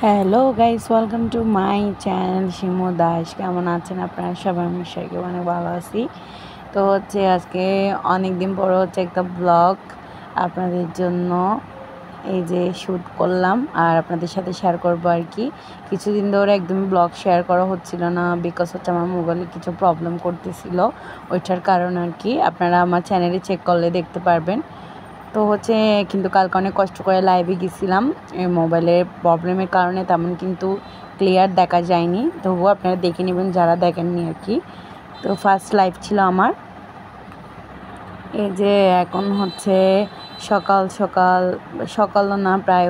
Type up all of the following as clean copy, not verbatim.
Hello guys, welcome to my channel Shimu Das. কেমন আছেন আপনারা সবাই? আমি সবাই অনেক ভালো আছি। তো আজকে অনেক দিন পরে একটা ব্লগ আপনাদের জন্য এই যে শ্যুট করলাম আর আপনাদের সাথে শেয়ার করবো আর কি। কিছুদিন ধরে একদমই ব্লগ শেয়ার করা হচ্ছিল না, বিকজ আমার মোবাইলে কিছু প্রবলেম করতেছিল, ওইটার কারণ আর কি। আপনারা আমার চ্যানেলে চেক করলে দেখতে পারবেন। তো কিন্তু কালকে অনেক কষ্ট করে লাইভে গেছিলাম, মোবাইলের প্রবলেমের কারণে তেমন কিন্তু ক্লিয়ার দেখা যায়নি, তবুও আপনারা দেখে নেবেন যারা দেখেননি আর কি। তো ফার্স্ট লাইভ ছিল আমার। এই যে এখন সকাল সকাল, সকালও না, প্রায়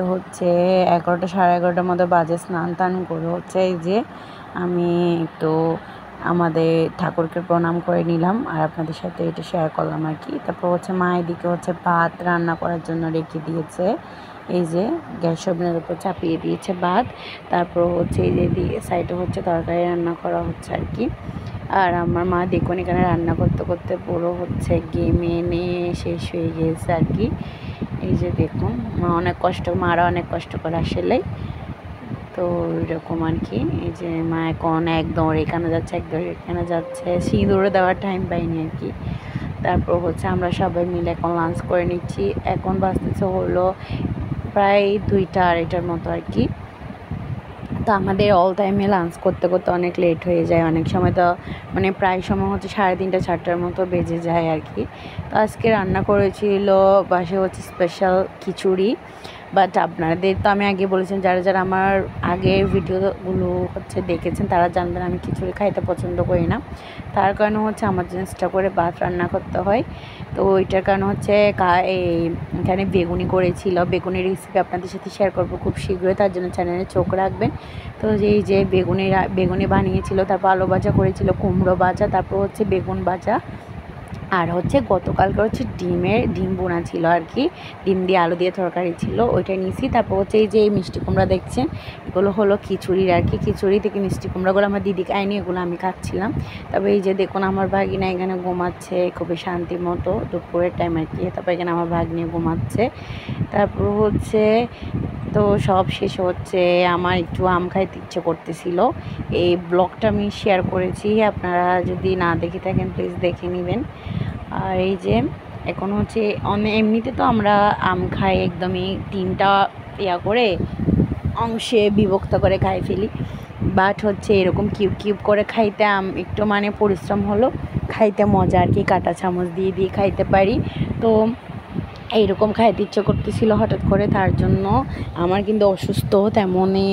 11টা 11:30 মতো বাজে। স্নান টান করে এই যে আমি একটু আমাদের ঠাকুরকে প্রণাম করে নিলাম আর আপনাদের সাথে এটা শেয়ার করলাম আর কি। তারপর মা এদিকে ভাত রান্না করার জন্য রেখে দিয়েছে। এই যে গ্যাস ওভেনের উপর চাপিয়ে দিয়েছে ভাত। তারপর এই যে সাইডে তরকারি রান্না করা হচ্ছে আর কি। আর আমার মা দেখুন এখানে রান্না করতে করতে পুরো গেমে নিয়ে শেষ হয়ে গিয়েছে আর কি। এই যে দেখুন মারা অনেক কষ্ট করে আসলেই। তো এরকম আর কি। এই যে মা এখন একদম এখানে যাচ্ছে, একদম এখানে যাচ্ছে, সিঁদুরে দেওয়ার টাইম পাইনি আর কি। তারপর আমরা সবাই মিলে এখন লাঞ্চ করে নিচ্ছি। এখন বাজতেছে প্রায় 2টা 2:30টার মতো আর কি। তো আমাদের অল টাইমে লাঞ্চ করতে করতে অনেক লেট হয়ে যায়, অনেক সময় তো প্রায় সময় 3:30 4টার মতো বেজে যায় আর কি। তো আজকে রান্না করেছিল বাসে স্পেশাল খিচুড়ি। বাট আপনাদের তো আমি আগে বলেছেন, যারা যারা আমার আগের ভিডিওগুলো দেখেছেন তারা জানবেন আমি খিচুড়ি খাইতে পছন্দ করি না। তার কারণে আমার জন্য এক্সট্রা করে ভাত রান্না করতে হয়। তো ওইটার কারণে এখানে বেগুনি করেছিল। বেগুনির রেসিপি আপনাদের সাথে শেয়ার করবো খুব শীঘ্রই, তার জন্য চ্যানেলে চোখ রাখবেন। তো এই যে বেগুনি বানিয়েছিল, তারপর আলু ভাজা করেছিল, কুমড়ো ভাজা, তারপর বেগুন ভাজা, আর গতকালকে ডিম বোনা ছিল আর কি। ডিম দিয়ে আলু দিয়ে তরকারি ছিল, ওইটা নিয়েছি। তারপর এই যে মিষ্টি কুমড়া দেখছেন, এগুলো হলো খিচুড়ির আর কি। খিচুড়ি থেকে মিষ্টি কুমড়াগুলো আমার দিদি খায়নি, এগুলো আমি খাচ্ছিলাম। তারপর এই যে দেখুন আমার ভাগিনা এখানে ঘুমাচ্ছে খুবই শান্তি মতো, দুপুরের টাইম আর কি। তারপর এখানে আমার ভাগ্নি ঘুমাচ্ছে। তারপর তো সব শেষ আমার একটু আম খাইতে ইচ্ছে করতেছিল। এই ব্লগটা আমি শেয়ার করেছি, আপনারা যদি না দেখে থাকেন প্লিজ দেখে নেবেন। আর এই যে এখন এমনিতে তো আমরা আম খাই একদমই 3টা করে অংশে বিভক্ত করে খাই ফেলি। বাট এরকম কিউব কিউব করে খাইতে একটু পরিশ্রম হলো, খাইতে মজা আর কি। কাঁটা চামচ দিয়ে দিয়ে খাইতে পারি। তো এইরকম খাইতে ইচ্ছে করতেছিল হঠাৎ করে, তার জন্য আমার কিন্তু অসুস্থ তেমনই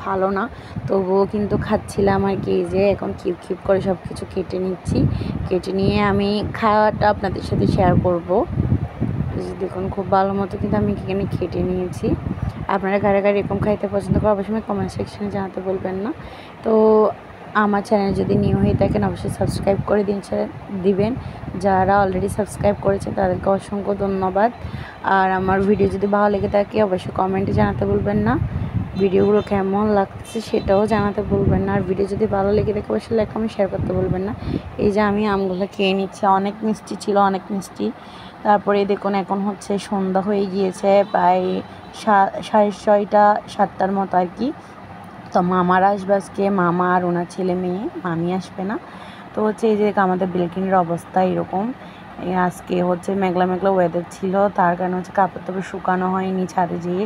ভালো না, তবুও কিন্তু খাচ্ছিলাম আর কি। যে এখন কিউব কিউব করে সব কিছু কেটে নিচ্ছি, কেটে নিয়ে আমি খাওয়াটা আপনাদের সাথে শেয়ার করব। দেখুন খুব ভালো মতো কিন্তু আমি এখানে কেটে নিয়েছি। আপনারা কারা কারা এরকম খাইতে পছন্দ করেন অবশ্যই কমেন্ট সেকশনে জানাতে বলবেন না। তো আমার চ্যানেল যদি নিউ হয়ে থাকেন অবশ্যই সাবস্ক্রাইব করে দিবেন। যারা অলরেডি সাবস্ক্রাইব করেছে তাদেরকে অসংখ্য ধন্যবাদ। আর আমার ভিডিও যদি ভালো লেগে থাকে অবশ্যই কমেন্টে জানাতে ভুলবেন না। ভিডিওগুলো কেমন লাগছে সেটাও জানাতে ভুলবেন না। আর ভিডিও যদি ভালো লেগে থাকে অবশ্যই লাইক কমেন্ট শেয়ার করতে ভুলবেন না। এই যে আমি আমগুলো খেয়ে নিচ্ছি, অনেক মিষ্টি ছিল, অনেক মিষ্টি। তারপরে দেখুন এখন সন্ধ্যা হয়ে গিয়েছে, প্রায় 6:30 7টার মতো আর কি। তো মামার আসবে আজকে, মামা আর ওনার ছেলে মেয়ে, মামি আসবে না। তো এই যে আমাদের বেলকনির অবস্থা এরকম। আজকে মেঘলা মেঘলা ওয়েদার ছিল, তার কারণে কাপড় টাপড় শুকানো হয়নি ছাদে যেয়ে।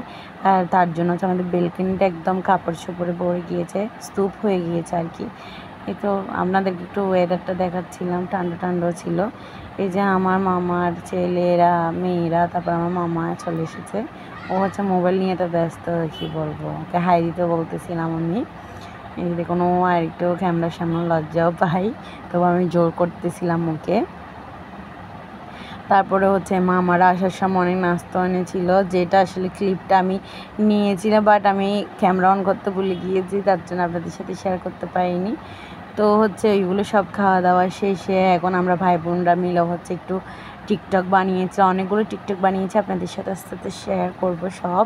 আর তার জন্য আমাদের বেলকনিটা একদম কাপড় চোপড়ে ভরে গিয়েছে, স্তূপ হয়ে গিয়েছে আর কি। এই তো আপনাদেরকে একটু ওয়েদারটা দেখাচ্ছিলাম, ঠান্ডা ঠান্ডাও ছিল। এই যে আমার মামার ছেলেরা মেয়েরা, তারপর আমার মামা চলে এসেছে। ও মোবাইল নিয়ে তো ব্যস্ত, কী বলবো, ওকে হাই দিতে বলতেছিলাম আমি। এই দেখুন ও আর একটু ক্যামেরার সামনে লজ্জাও পাই, তবু আমি জোর করতেছিলাম ওকে। তারপরে মামারা আসার সময় অনেক নাস্তা এনেছিল, যেটা আসলে ক্লিপটা আমি নিয়েছিলাম, বাট আমি ক্যামেরা অন করতে ভুলে গিয়েছি, তার জন্য আপনাদের সাথে শেয়ার করতে পারিনি। তো ওইগুলো সব খাওয়া দাওয়া শেষে এখন আমরা ভাই বোনরা মিলে একটু টিকটক বানিয়েছে, অনেকগুলো টিকটক বানিয়েছে, আপনাদের সাথে আস্তে আস্তে শেয়ার করবো সব।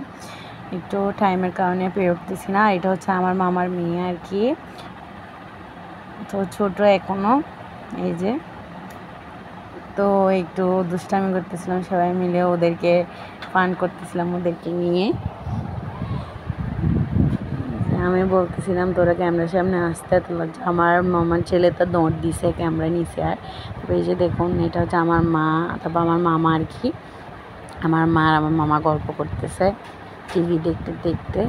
একটু টাইমের কারণে পেরে উঠতেছি না। এটা আমার মামার মেয়ে আর কি, তো ছোট এখনও। এই যে তো একটু দুষ্টামি করতেছিলাম সবাই মিলে, ওদেরকে ফান করতেছিলাম ওদেরকে নিয়ে। আমি বলতেছিলাম তোরা ক্যামেরার সামনে আসতে এত লজ্জা। আমার মামার ছেলে তো দৌড় দিছে ক্যামেরা নিচে। আর তারপরে এই যে দেখুন এটা হচ্ছে আমার মা, তারপর আমার মামা আর কি। আমার মা আর আমার মামা গল্প করতেছে টিভি দেখতে দেখতে।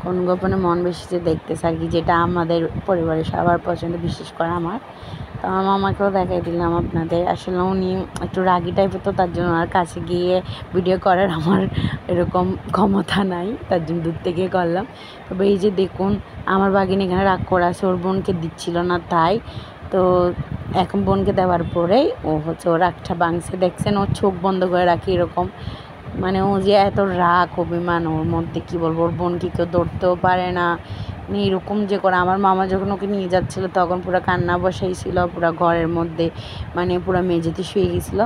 কোন গোপনে মন বেশি যে দেখতেছে আর কি, যেটা আমাদের পরিবারের সবার পছন্দ, বিশেষ করে আমার। তো আমার মামাকেও দেখাই দিলাম আপনাদের। আসলে উনি একটু রাগি টাইপের, তো তার জন্য আর কাছে গিয়ে ভিডিও করার আমার এরকম ক্ষমতা নাই, তার জন্য দূর থেকে করলাম। তবে এই যে দেখুন আমার বাগিনী এখানে রাগ করে আছে, ওর বোনকে দিচ্ছিল না তাই। তো এখন বোনকে দেওয়ার পরেই ও হচ্ছে ওর রাগটা ভাঙছে, দেখছেন ওর চোখ বন্ধ করে রাখি এরকম। মানে ও যে এত রাগ অভিমান ওর মধ্যে, কী বলবো, ওর বোনকে কেউ ধরতেও পারে না, মানে এরকম যে করে। আমার মামা যখন ওকে নিয়ে যাচ্ছিলো তখন পুরো কান্না বসাইছিল পুরো ঘরের মধ্যে, মানে পুরো মেঝেতে শুয়ে গেছিলো।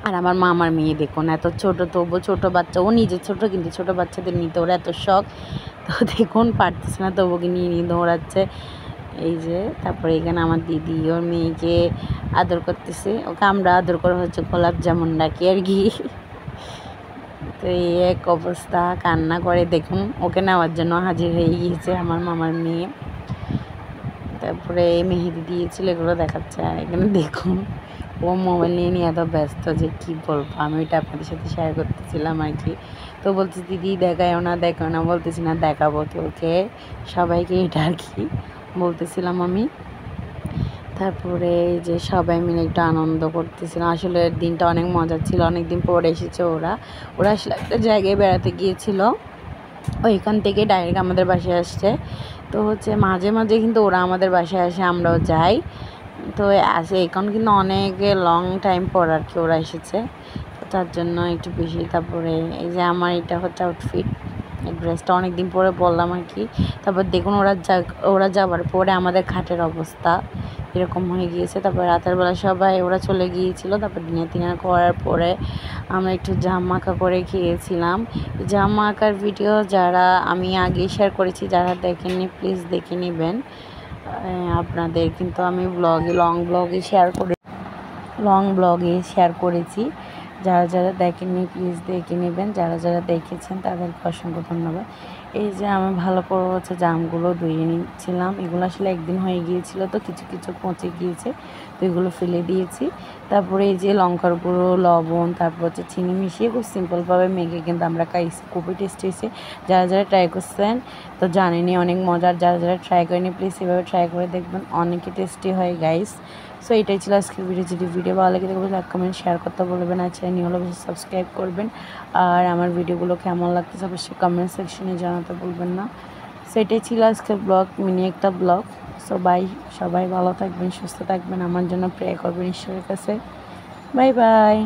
আর আমার মামার মেয়ে দেখুন এত ছোটো, তবু ছোটো বাচ্চা, ও নিজে ছোটো কিন্তু ছোটো বাচ্চাদের নিতে ওর এত শখ। তো দেখুন পারতেছে না, তবু ওকে নিয়ে নিয়ে দৌড়াচ্ছে। এই যে তারপরে এখানে আমার দিদি ওর মেয়েকে আদর করতেছে, ওকে আমরা আদর করে হচ্ছে গোলাপ জামুন ডাকি আর কি। তো এই এক অবস্থা, কান্না করে দেখুন, ওকে নেওয়ার জন্য হাজির হয়ে গিয়েছে আমার মামার মেয়ে। তারপরে মেহেদি দিয়েছিল, এগুলো দেখাচ্ছে। আর এখানে দেখুন ও মোবাইল নিয়ে নিয়ে এত ব্যস্ত যে কি বলবো, আমি ওইটা আপনাদের সাথে শেয়ার করতেছিলাম আর কি। তো বলছি দিদি দেখাও না দেখাও না, বলতেছি না দেখাবো তো ওকে সবাইকে, এটা আর কি বলতেছিলাম আমি। তারপরে যে সবাই মিলে একটু আনন্দ করতেছিলাম। আসলে দিনটা অনেক মজার ছিল, অনেক দিন পরে এসেছে ওরা। ওরা আসলে একটা জায়গায় বেড়াতে গিয়েছিল, ওইখান থেকে ডাইরেক্ট আমাদের বাসায় আসছে। তো হচ্ছে মাঝে মাঝে কিন্তু ওরা আমাদের বাসায় আসে, আমরাও যাই। তো আসে এখন কিন্তু অনেক লং টাইম পর আর কি ওরা এসেছে, তো তার জন্য একটু বেশি। তারপরে এই যে আমার এটা হচ্ছে আউটফিট, এই ড্রেসটা অনেক দিন পরে বললাম আর কি। তারপর দেখুন ওরা যাওয়ার পরে আমাদের খাটের অবস্থা এরকম হয়ে গিয়েছে। তারপর রাতের বেলা সবাই ওরা চলে গিয়েছিল, তারপর ডিনার করার পরে আমরা একটু জাম মাখা করে খেয়েছিলাম। জাম মাখার ভিডিও যারা আমি আগে শেয়ার করেছি, যারা দেখেননি প্লিজ দেখে নেবেন। আপনাদের কিন্তু আমি লং ব্লগে শেয়ার করেছি। যারা যারা দেখেননি প্লিজ দেখে নেবেন, যারা যারা দেখেছেন তাদেরকে অসংখ্য ধন্যবাদ। এই যে আমি ভালো করে হচ্ছে জামগুলো ধুয়ে নিচ্ছিলাম, এগুলো আসলে একদিন হয়ে গিয়েছিল, তো কিছু কিছু পচে গিয়েছে, তো এগুলো ফেলে দিয়েছি। তারপরে এই যে লঙ্কার গুঁড়ো, লবণ, তারপর হচ্ছে চিনি মিশিয়ে খুব সিম্পলভাবে মেখে কিন্তু আমরা খাইছি, খুবই টেস্টি হয়েছে। যারা যারা ট্রাই করছেন তো জানেনি অনেক মজার, যারা যারা ট্রাই করেনি প্লিজ এভাবে ট্রাই করে দেখবেন, অনেকই টেস্টি হয় গাইস। সো এটাই ছিল আজকের ভিডিও। যদি ভিডিও ভালো লাগে তাহলে লাইক কমেন্ট শেয়ার করতে বলবেন, আর চ্যানেল হলে অবশ্যই সাবস্ক্রাইব করবেন। আর আমার ভিডিওগুলো কেমন লাগতেছে অবশ্যই কমেন্ট সেকশনে জানাতে বলবেন না। সো এটাই ছিল আজকের ব্লগ, মিনি একটা ব্লগ। সো বাই, সবাই ভালো থাকবেন, সুস্থ থাকবেন, আমার জন্য প্রে করবেন ঈশ্বরের কাছে। Bye bye.